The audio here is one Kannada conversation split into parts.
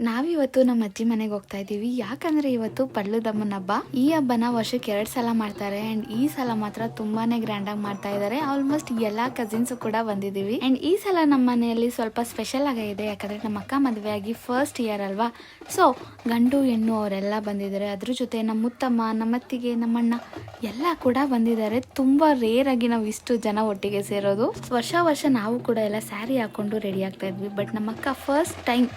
ನಾವಿವತ್ತು ನಮ್ಮ ಅಜ್ಜಿ ಮನೆಗೆ ಹೋಗ್ತಾ ಇದ್ದೀವಿ. ಯಾಕಂದ್ರೆ ಇವತ್ತು ಪಡ್ಲುದಮ್ಮನ ಹಬ್ಬ. ಈ ಹಬ್ಬನ ವರ್ಷಕ್ಕೆ 2 ಸಲ ಮಾಡ್ತಾರೆ ಅಂಡ್ ಈ ಸಲ ಮಾತ್ರ ತುಂಬಾನೇ ಗ್ರ್ಯಾಂಡ್ ಆಗಿ ಮಾಡ್ತಾ ಇದ್ದಾರೆ. ಆಲ್ಮೋಸ್ಟ್ ಎಲ್ಲಾ ಕಸಿನ್ಸ್ ಕೂಡ ಬಂದಿದ್ದೀವಿ ಅಂಡ್ ಈ ಸಲ ನಮ್ಮ ಮನೆಯಲ್ಲಿ ಸ್ವಲ್ಪ ಸ್ಪೆಷಲ್ ಆಗಿದೆ. ಯಾಕಂದ್ರೆ ನಮ್ಮ ಅಕ್ಕ ಮದುವೆ ಆಗಿ ಫಸ್ಟ್ ಇಯರ್ ಅಲ್ವಾ, ಸೊ ಗಂಡು ಹೆಣ್ಣು ಅವರೆಲ್ಲ ಬಂದಿದ್ದಾರೆ. ಅದ್ರ ಜೊತೆ ನಮ್ಮ ಮುತ್ತಮ್ಮ, ನಮ್ಮತ್ತಿಗೆ, ನಮ್ಮಣ್ಣ ಎಲ್ಲ ಕೂಡ ಬಂದಿದ್ದಾರೆ. ತುಂಬಾ ರೇರ್ ಆಗಿ ನಾವು ಇಷ್ಟು ಜನ ಒಟ್ಟಿಗೆ ಸೇರೋದು. ವರ್ಷ ನಾವು ಕೂಡ ಎಲ್ಲ ಸ್ಯಾರಿ ಹಾಕೊಂಡು ರೆಡಿ ಆಗ್ತಾ ಇದ್ವಿ. ಬಟ್ ನಮ್ಮ ಅಕ್ಕ ಫಸ್ಟ್ ಟೈಮ್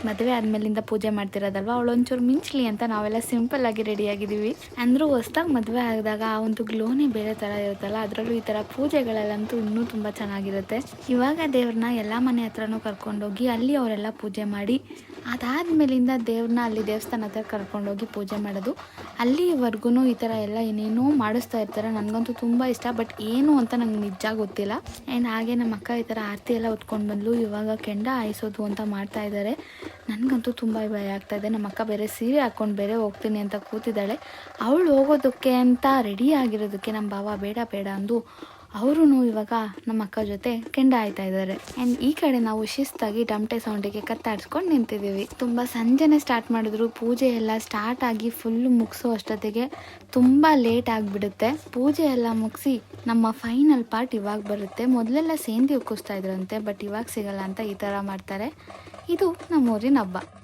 ಮದುವೆ ಆದ್ಮೇಲಿಂದ ಪೂಜೆ ಮಾಡ್ತಿರೋದಲ್ವ, ಅವಳು ಒಂಚೂರು ಮಿಂಚ್ಲಿ ಅಂತ ನಾವೆಲ್ಲ ಸಿಂಪಲ್ ಆಗಿ ರೆಡಿ ಆಗಿದ್ದೀವಿ. ಅಂದ್ರೂ ಹೊಸದಾಗಿ ಮದುವೆ ಆದಾಗ ಆ ಒಂದು ಗ್ಲೋನೇ ಬೇರೆ ಥರ ಇರುತ್ತಲ್ಲ, ಅದರಲ್ಲೂ ಈ ಥರ ಪೂಜೆಗಳಲ್ಲಂತೂ ಇನ್ನೂ ತುಂಬ ಚೆನ್ನಾಗಿರುತ್ತೆ. ಇವಾಗ ದೇವ್ರನ್ನ ಎಲ್ಲ ಮನೆ ಹತ್ರನೂ ಕರ್ಕೊಂಡೋಗಿ ಅಲ್ಲಿ ಅವರೆಲ್ಲ ಪೂಜೆ ಮಾಡಿ, ಅದಾದ್ಮೇಲಿಂದ ದೇವ್ರನ್ನ ಅಲ್ಲಿ ದೇವಸ್ಥಾನ ಹತ್ರ ಕರ್ಕೊಂಡೋಗಿ ಪೂಜೆ ಮಾಡೋದು. ಅಲ್ಲಿವರೆಗೂ ಈ ಥರ ಎಲ್ಲ ಏನೇನೋ ಮಾಡಿಸ್ತಾ ಇರ್ತಾರೆ. ನನಗಂತೂ ತುಂಬ ಇಷ್ಟ, ಬಟ್ ಏನು ಅಂತ ನಂಗೆ ನಿಜ ಗೊತ್ತಿಲ್ಲ. ಆ್ಯಂಡ್ ಹಾಗೆ ನಮ್ಮ ಅಕ್ಕ ಈ ಥರ ಆರತಿ ಎಲ್ಲ ಹೊತ್ಕೊಂಡು ಬಂದು ಇವಾಗ ಕೆಂಡ ಹಾಯಿಸೋದು ಅಂತ ಮಾಡ್ತಾ ಇದ್ದಾರೆ. ನನಗಂತೂ ತುಂಬ ಭಯ ಆಗ್ತಾ ಇದೆ. ನಮ್ಮ ಅಕ್ಕ ಬೇರೆ ಸೀರೆ ಹಾಕ್ಕೊಂಡು ಬೇರೆ ಹೋಗ್ತೀನಿ ಅಂತ ಕೂತಿದ್ದಾಳೆ. ಅವಳು ಹೋಗೋದಕ್ಕೆ ಅಂತ ರೆಡಿ ಆಗಿರೋದಕ್ಕೆ ನಮ್ಮ ಭಾವ ಬೇಡ ಅಂದು ಅವರು ಇವಾಗ ನಮ್ಮ ಅಕ್ಕ ಜೊತೆ ಕೆಂಡ ಆಯ್ತಾ ಇದ್ದಾರೆ. ಆ್ಯಂಡ್ ಈ ಕಡೆ ನಾವು ಶಿಸ್ತಾಗಿ ಟಮಟೆ ಸೌಂಡಿಗೆ ಕತ್ತಾಡ್ಸ್ಕೊಂಡು ನಿಂತಿದ್ದೀವಿ. ತುಂಬ ಸಂಜೆನೆ ಸ್ಟಾರ್ಟ್ ಮಾಡಿದ್ರು. ಪೂಜೆ ಎಲ್ಲ ಸ್ಟಾರ್ಟ್ ಆಗಿ ಫುಲ್ ಮುಗಿಸೋ ಅಷ್ಟೊತ್ತಿಗೆ ತುಂಬ ಲೇಟ್ ಆಗಿಬಿಡುತ್ತೆ. ಪೂಜೆ ಎಲ್ಲ ಮುಗಿಸಿ ನಮ್ಮ ಫೈನಲ್ ಪಾರ್ಟ್ ಇವಾಗ ಬರುತ್ತೆ. ಮೊದಲೆಲ್ಲ ಸೇಂದಿ ಉಕ್ಕಿಸ್ತಾ ಇದ್ರಂತೆ, ಬಟ್ ಇವಾಗ ಸಿಗಲ್ಲ ಅಂತ ಈ ಥರ ಮಾಡ್ತಾರೆ. ಇದು ನಮ್ಮೂರಿನ ಹಬ್ಬ.